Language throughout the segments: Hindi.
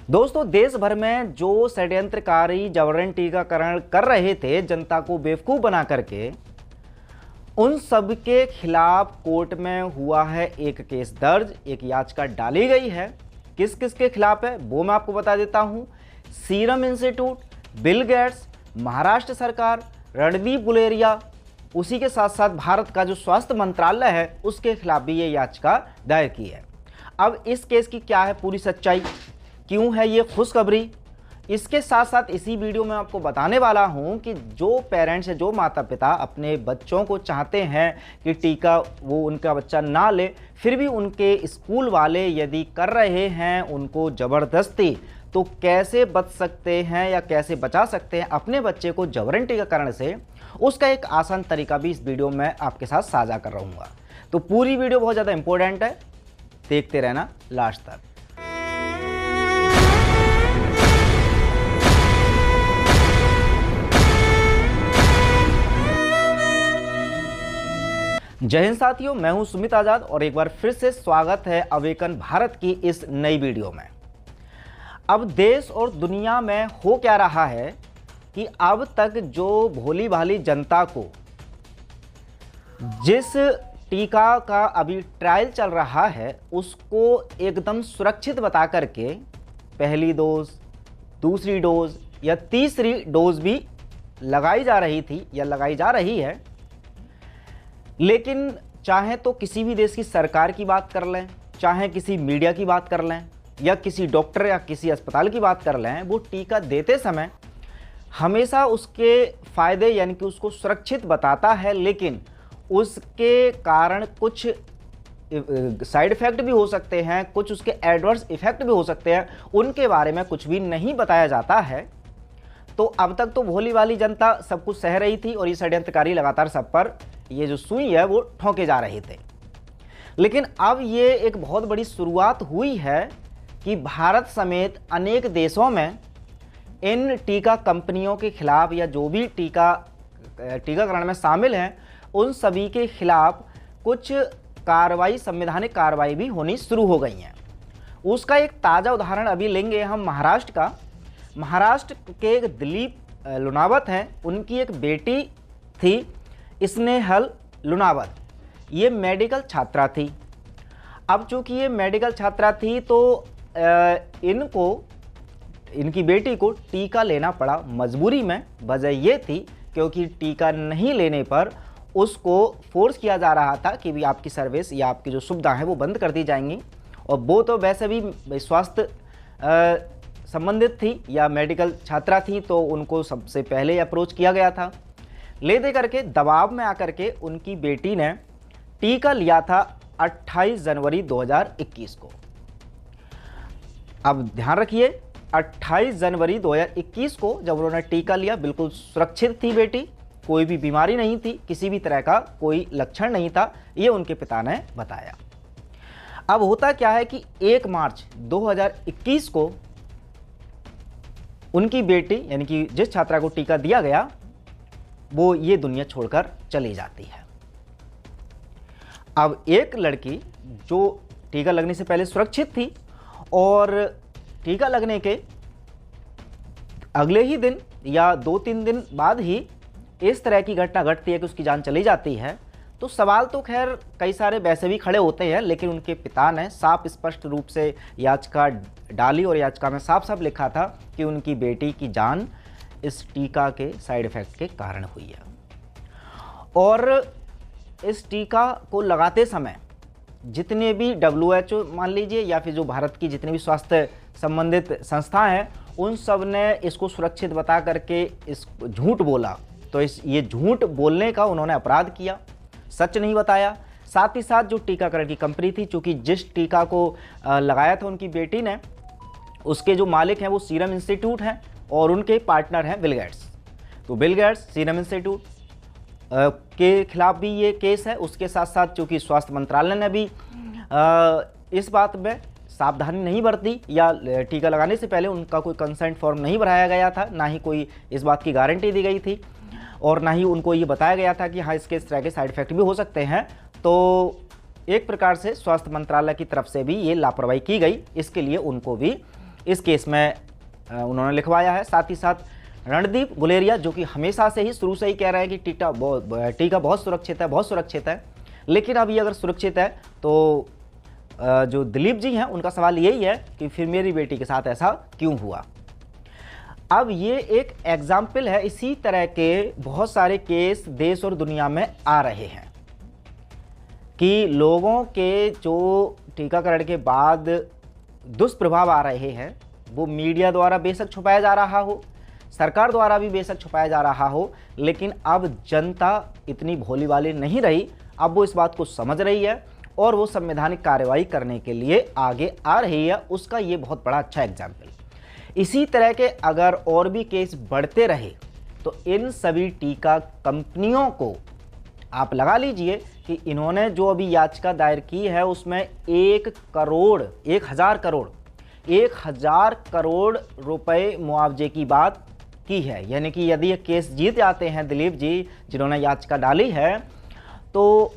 दोस्तों, देश भर में जो षड्यंत्रकारी जबरन टीकाकरण कर रहे थे जनता को बेवकूफ़ बना करके, उन सब के खिलाफ कोर्ट में हुआ है एक केस दर्ज, एक याचिका डाली गई है। किस किस के खिलाफ है वो मैं आपको बता देता हूं। Serum institute, Bill Gates, Maharashtra सरकार, रणदीप गुलेरिया, उसी के साथ साथ भारत का जो स्वास्थ्य मंत्रालय है उसके खिलाफ भी ये याचिका दायर की है। अब इस केस की क्या है पूरी सच्चाई, क्यों है ये खुशखबरी, इसके साथ साथ इसी वीडियो में आपको बताने वाला हूं कि जो पेरेंट्स हैं, जो माता पिता अपने बच्चों को चाहते हैं कि टीका वो उनका बच्चा ना ले, फिर भी उनके स्कूल वाले यदि कर रहे हैं उनको ज़बरदस्ती, तो कैसे बच सकते हैं या कैसे बचा सकते हैं अपने बच्चे को जबरन टीकाकरण से, उसका एक आसान तरीका भी इस वीडियो में आपके साथ साझा कर रहूँगा। तो पूरी वीडियो बहुत ज़्यादा इंपॉर्टेंट है, देखते रहना लास्ट तक। जय हिंद साथियों, मैं हूं सुमित आजाद और एक बार फिर से स्वागत है अवेकन भारत की इस नई वीडियो में। अब देश और दुनिया में हो क्या रहा है कि अब तक जो भोली भाली जनता को जिस टीका का अभी ट्रायल चल रहा है उसको एकदम सुरक्षित बता करके पहली डोज, दूसरी डोज या तीसरी डोज भी लगाई जा रही थी या लगाई जा रही है। लेकिन चाहे तो किसी भी देश की सरकार की बात कर लें, चाहे किसी मीडिया की बात कर लें या किसी डॉक्टर या किसी अस्पताल की बात कर लें, वो टीका देते समय हमेशा उसके फ़ायदे यानी कि उसको सुरक्षित बताता है, लेकिन उसके कारण कुछ साइड इफ़ेक्ट भी हो सकते हैं, कुछ उसके एडवर्स इफ़ेक्ट भी हो सकते हैं, उनके बारे में कुछ भी नहीं बताया जाता है। तो अब तक तो भोली वाली जनता सब कुछ सह रही थी और ये षड्यंत्रकारी लगातार सब पर ये जो सुई है वो ठोके जा रहे थे। लेकिन अब ये एक बहुत बड़ी शुरुआत हुई है कि भारत समेत अनेक देशों में इन टीका कंपनियों के खिलाफ या जो भी टीकाकरण में शामिल हैं उन सभी के खिलाफ कुछ कार्रवाई, संवैधानिक कार्रवाई भी होनी शुरू हो गई हैं। उसका एक ताज़ा उदाहरण अभी लेंगे हम महाराष्ट्र का। महाराष्ट्र के एक दिलीप लुनावत हैं, उनकी एक बेटी थी स्नेहल लुनावत। ये मेडिकल छात्रा थी। अब चूंकि ये मेडिकल छात्रा थी तो इनकी बेटी को टीका लेना पड़ा मजबूरी में। वजह ये थी क्योंकि टीका नहीं लेने पर उसको फोर्स किया जा रहा था कि भी आपकी सर्विस या आपकी जो सुविधा है वो बंद कर दी जाएंगी, और वो तो वैसे भी स्वास्थ्य संबंधित थी या मेडिकल छात्रा थी, तो उनको सबसे पहले अप्रोच किया गया था। ले दे करके दबाव में आकर के उनकी बेटी ने टीका लिया था 28 जनवरी 2021 को। अब ध्यान रखिए, 28 जनवरी 2021 को जब उन्होंने टीका लिया, बिल्कुल सुरक्षित थी बेटी, कोई भी बीमारी नहीं थी, किसी भी तरह का कोई लक्षण नहीं था, ये उनके पिता ने बताया। अब होता क्या है कि 1 मार्च 2021 को उनकी बेटी यानी कि जिस छात्रा को टीका दिया गया वो ये दुनिया छोड़कर चली जाती है। अब एक लड़की जो टीका लगने से पहले सुरक्षित थी और टीका लगने के अगले ही दिन या 2-3 दिन बाद ही इस तरह की घटना घटती है कि उसकी जान चली जाती है, तो सवाल तो खैर कई सारे वैसे भी खड़े होते हैं। लेकिन उनके पिता ने साफ स्पष्ट रूप से याचिका डाली और याचिका में साफ साफ लिखा था कि उनकी बेटी की जान इस टीका के साइड इफ़ेक्ट के कारण हुई है। और इस टीका को लगाते समय जितने भी WHO मान लीजिए या फिर जो भारत की जितनी भी स्वास्थ्य संबंधित संस्थाएं हैं, उन सब ने इसको सुरक्षित बता करके इस झूठ बोला। तो ये झूठ बोलने का उन्होंने अपराध किया, सच नहीं बताया। साथ ही साथ जो टीकाकरण की कंपनी थी, चूँकि जिस टीका को लगाया था उनकी बेटी ने, उसके जो मालिक हैं वो सीरम इंस्टीट्यूट हैं और उनके पार्टनर हैं बिल गेट्स। तो बिल गेट्स, सीरम इंस्टीट्यूट के खिलाफ भी ये केस है। उसके साथ साथ चूँकि स्वास्थ्य मंत्रालय ने भी इस बात में सावधानी नहीं बरती या टीका लगाने से पहले उनका कोई कंसेंट फॉर्म नहीं भराया गया था, ना ही कोई इस बात की गारंटी दी गई थी और ना ही उनको ये बताया गया था कि हाँ इसके इस तरह के साइड इफ़ेक्ट भी हो सकते हैं। तो एक प्रकार से स्वास्थ्य मंत्रालय की तरफ से भी ये लापरवाही की गई, इसके लिए उनको भी इस केस में उन्होंने लिखवाया है। साथ ही साथ रणदीप गुलेरिया, जो कि हमेशा से ही शुरू से ही कह रहे हैं कि टीका बहुत सुरक्षित है, बहुत सुरक्षित है, लेकिन अब ये अगर सुरक्षित है तो जो दिलीप जी हैं उनका सवाल यही है कि फिर मेरी बेटी के साथ ऐसा क्यों हुआ। अब ये एक एग्जाम्पल है, इसी तरह के बहुत सारे केस देश और दुनिया में आ रहे हैं कि लोगों के जो टीकाकरण के बाद दुष्प्रभाव आ रहे हैं वो मीडिया द्वारा बेशक छुपाया जा रहा हो, सरकार द्वारा भी बेशक छुपाया जा रहा हो, लेकिन अब जनता इतनी भोली भाली नहीं रही। अब वो इस बात को समझ रही है और वो संवैधानिक कार्रवाई करने के लिए आगे आ रही है। उसका ये बहुत बड़ा अच्छा एग्जाम्पल। इसी तरह के अगर और भी केस बढ़ते रहे तो इन सभी टीका कंपनियों को आप लगा लीजिए कि इन्होंने जो अभी याचिका दायर की है उसमें 1,000 करोड़ रुपए मुआवजे की बात की है। यानी कि यदि ये केस जीत जाते हैं दिलीप जी जिन्होंने याचिका डाली है, तो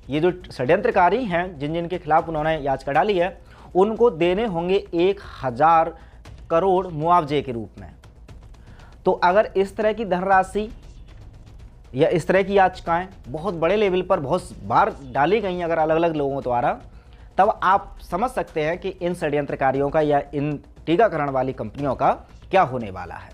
ये जो षड्यंत्रकारी हैं जिन जिन के खिलाफ उन्होंने याचिका डाली है उनको देने होंगे 1,000 करोड़ मुआवजे के रूप में। तो अगर इस तरह की धनराशि या इस तरह की याचिकाएं बहुत बड़े लेवल पर बहुत बार डाली गई अगर अलग अलग लोगों द्वारा, तब आप समझ सकते हैं कि इन षड्यंत्रकारियों का या इन टीकाकरण वाली कंपनियों का क्या होने वाला है।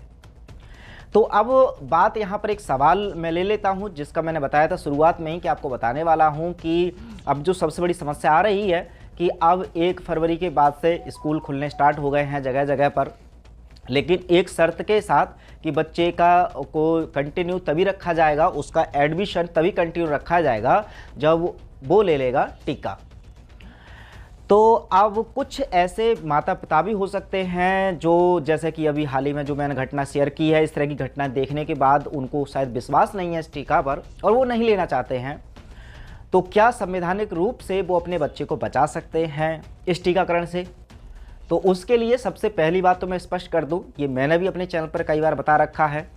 तो अब बात यहाँ पर एक सवाल मैं ले लेता हूँ जिसका मैंने बताया था शुरुआत में ही कि आपको बताने वाला हूँ कि अब जो सबसे बड़ी समस्या आ रही है कि अब 1 फरवरी के बाद से स्कूल खुलने स्टार्ट हो गए हैं जगह जगह पर, लेकिन एक शर्त के साथ कि बच्चे को कंटिन्यू तभी रखा जाएगा, उसका एडमिशन तभी कंटिन्यू रखा जाएगा जब वो ले लेगा टीका। तो अब कुछ ऐसे माता पिता भी हो सकते हैं जो जैसे कि अभी हाल ही में जो मैंने घटना शेयर की है, इस तरह की घटना देखने के बाद उनको शायद विश्वास नहीं है इस टीका पर और वो नहीं लेना चाहते हैं। तो क्या संवैधानिक रूप से वो अपने बच्चे को बचा सकते हैं इस टीकाकरण से? तो उसके लिए सबसे पहली बात तो मैं स्पष्ट कर दूं, ये मैंने भी अपने चैनल पर कई बार बता रखा है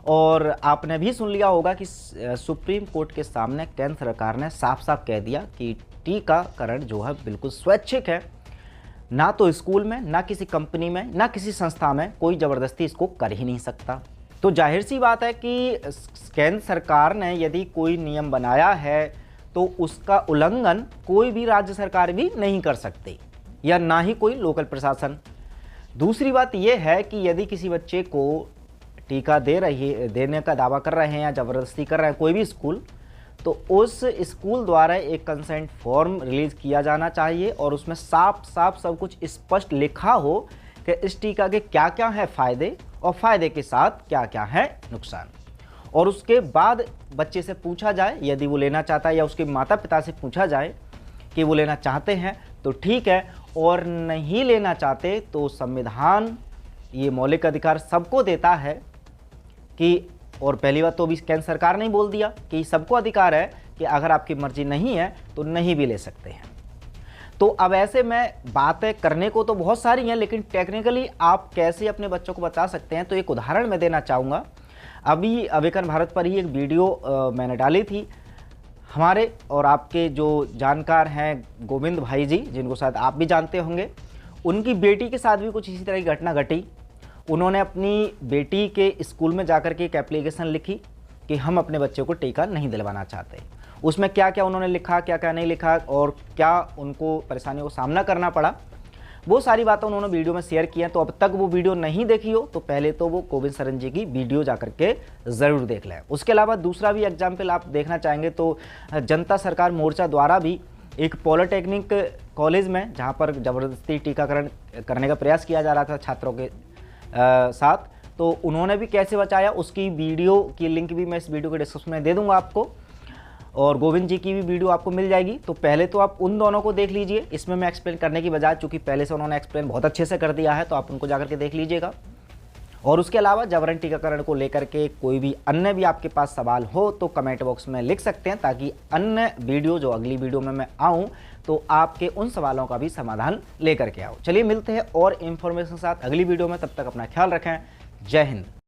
और आपने भी सुन लिया होगा कि सुप्रीम कोर्ट के सामने केंद्र सरकार ने साफ साफ कह दिया कि टीकाकरण जो है बिल्कुल स्वैच्छिक है, ना तो स्कूल में, ना किसी कंपनी में, ना किसी संस्था में कोई ज़बरदस्ती इसको कर ही नहीं सकता। तो जाहिर सी बात है कि केंद्र सरकार ने यदि कोई नियम बनाया है तो उसका उल्लंघन कोई भी राज्य सरकार भी नहीं कर सकती या ना ही कोई लोकल प्रशासन। दूसरी बात यह है कि यदि किसी बच्चे को टीका देने का दावा कर रहे हैं या ज़बरदस्ती कर रहे हैं कोई भी स्कूल, तो उस स्कूल द्वारा एक कंसेंट फॉर्म रिलीज़ किया जाना चाहिए और उसमें साफ साफ सब कुछ स्पष्ट लिखा हो कि इस टीका के क्या क्या हैं फ़ायदे और फ़ायदे के साथ क्या क्या है नुकसान। और उसके बाद बच्चे से पूछा जाए यदि वो लेना चाहता है या उसके माता पिता से पूछा जाए कि वो लेना चाहते हैं तो ठीक है, और नहीं लेना चाहते तो संविधान ये मौलिक अधिकार सबको देता है कि, और पहली बात तो अभी केंद्र सरकार ने बोल दिया कि सबको अधिकार है कि अगर आपकी मर्जी नहीं है तो नहीं भी ले सकते हैं। तो अब ऐसे में बातें करने को तो बहुत सारी हैं, लेकिन टेक्निकली आप कैसे अपने बच्चों को बता सकते हैं तो एक उदाहरण मैं देना चाहूँगा। अभी अवेकन भारत पर ही एक वीडियो मैंने डाली थी। हमारे और आपके जो जानकार हैं गोविंद भाई जी, जिनको शायद आप भी जानते होंगे, उनकी बेटी के साथ भी कुछ इसी तरह की घटना घटी। उन्होंने अपनी बेटी के स्कूल में जाकर के एक एप्लीकेशन लिखी कि हम अपने बच्चे को टीका नहीं दिलवाना चाहते। उसमें क्या क्या उन्होंने लिखा, क्या क्या नहीं लिखा और क्या उनको परेशानियों का सामना करना पड़ा, वो सारी बातें उन्होंने वीडियो में शेयर की हैं। तो अब तक वो वीडियो नहीं देखी हो तो पहले तो वो गोविंद सरन जी की वीडियो जाकर के ज़रूर देख लें। उसके अलावा दूसरा भी एग्जाम्पल आप देखना चाहेंगे तो जनता सरकार मोर्चा द्वारा भी एक पॉलिटेक्निक कॉलेज में, जहाँ पर ज़बरदस्ती टीकाकरण करने का प्रयास किया जा रहा था छात्रों के साथ, तो उन्होंने भी कैसे बचाया उसकी वीडियो की लिंक भी मैं इस वीडियो के डिस्क्रिप्शन में दे दूंगा आपको, और गोविंद जी की भी वीडियो आपको मिल जाएगी। तो पहले तो आप उन दोनों को देख लीजिए, इसमें मैं एक्सप्लेन करने की बजाय, चूँकि पहले से उन्होंने एक्सप्लेन बहुत अच्छे से कर दिया है, तो आप उनको जाकर के देख लीजिएगा। और उसके अलावा जबरन टीकाकरण को लेकर के कोई भी अन्य भी आपके पास सवाल हो तो कमेंट बॉक्स में लिख सकते हैं, ताकि अन्य वीडियो जो अगली वीडियो में मैं आऊँ तो आपके उन सवालों का भी समाधान लेकर के आओ। चलिए मिलते हैं और इन्फॉर्मेशन के साथ अगली वीडियो में, तब तक अपना ख्याल रखें। जय हिंद।